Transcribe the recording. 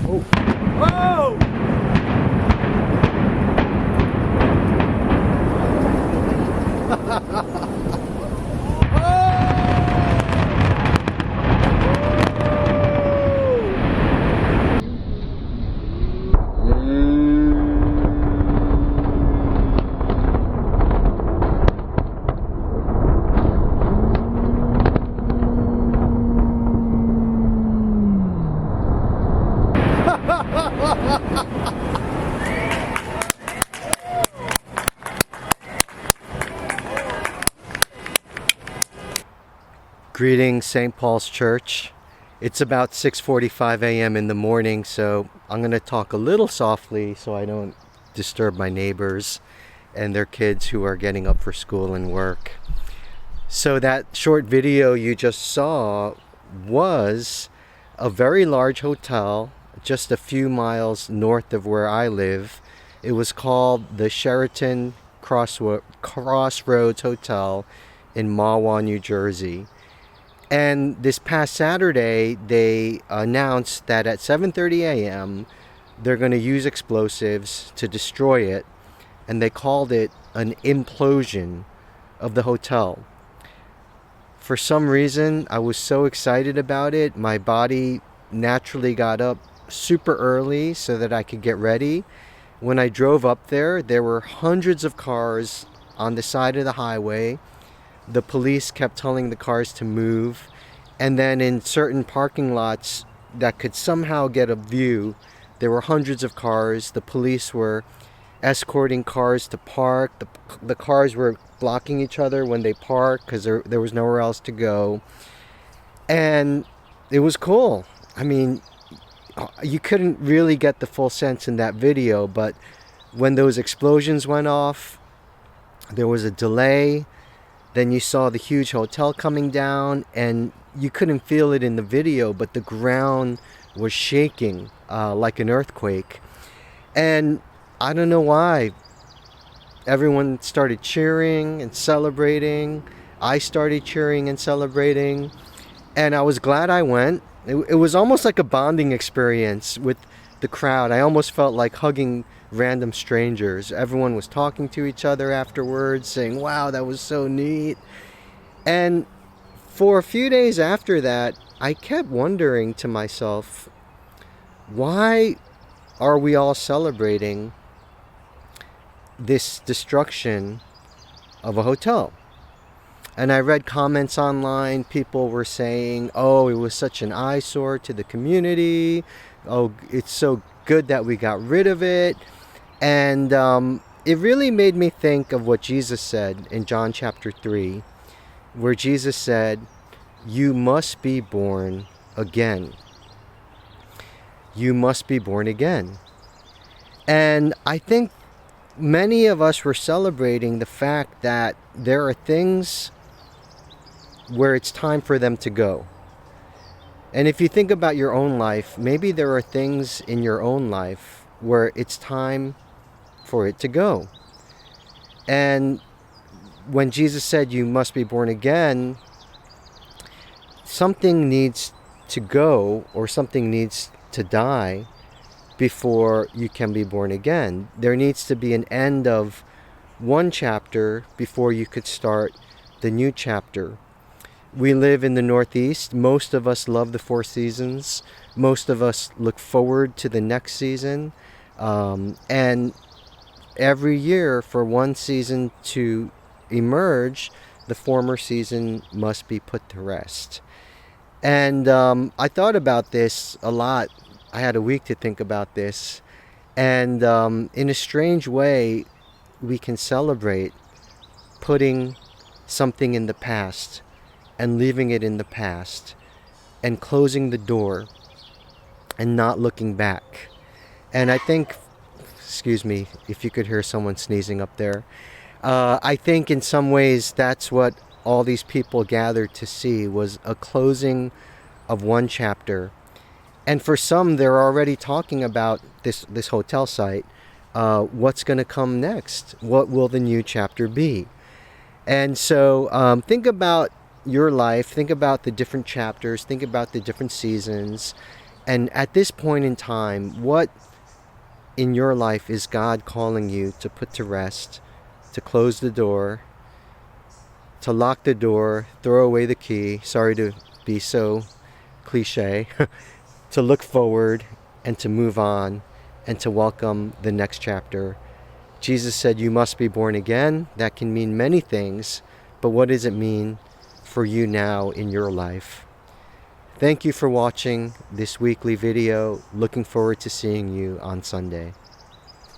Oh! Whoa! Greetings, St. Paul's Church. It's about 6:45 a.m. in the morning, so I'm going to talk a little softly so I don't disturb my neighbors and their kids who are getting up for school and work. So that short video you just saw was a very large hotel just a few miles north of where I live. It was called the Sheraton Crossroads Hotel in Mahwah, New Jersey. And this past Saturday, they announced that at 7:30 a.m., they're going to use explosives to destroy it. And they called it an implosion of the hotel. For some reason, I was so excited about it. My body naturally got up super early so that I could get ready. When I drove up there were hundreds of cars on the side of the highway. The police kept telling the cars to move, and then in certain parking lots that could somehow get a view, there were hundreds of cars. The police were escorting cars to park. The cars were blocking each other when they parked because there was nowhere else to go. And it was cool. I mean, you couldn't really get the full sense in that video, but when those explosions went off, there was a delay. Then you saw the huge hotel coming down, and you couldn't feel it in the video, but the ground was shaking like an earthquake. And I don't know why. Everyone started cheering and celebrating. I started cheering and celebrating. And I was glad I went. It was almost like a bonding experience with the crowd. I almost felt like hugging random strangers. Everyone was talking to each other afterwards, saying, wow, that was so neat. And for a few days after that, I kept wondering to myself, why are we all celebrating this destruction of a hotel? And I read comments online. People were saying, oh, it was such an eyesore to the community. Oh, it's so good that we got rid of it. And it really made me think of what Jesus said in John chapter 3, where Jesus said, you must be born again. You must be born again. And I think many of us were celebrating the fact that there are things where it's time for them to go. And if you think about your own life, maybe there are things in your own life where it's time for it to go. And when Jesus said you must be born again, something needs to go or something needs to die before you can be born again. There needs to be an end of one chapter before you could start the new chapter. We live in the Northeast. Most of us love the four seasons. Most of us look forward to the next season. And every year, for one season to emerge, the former season must be put to rest. And I thought about this a lot. I had a week to think about this. And in a strange way, we can celebrate putting something in the past and leaving it in the past and closing the door and not looking back. And I think, excuse me if you could hear someone sneezing up there, I think in some ways that's what all these people gathered to see, was a closing of one chapter. And for some, they're already talking about this hotel site. What's going to come next? What will the new chapter be? And so think about your life, think about the different chapters, think about the different seasons, And at this point in time, what in your life is God calling you to put to rest, to close the door, to lock the door, throw away the key, sorry to be so cliche, to look forward and to move on and to welcome the next chapter? Jesus said you must be born again. That can mean many things, but what does it mean for you now in your life? Thank you for watching this weekly video. Looking forward to seeing you on Sunday.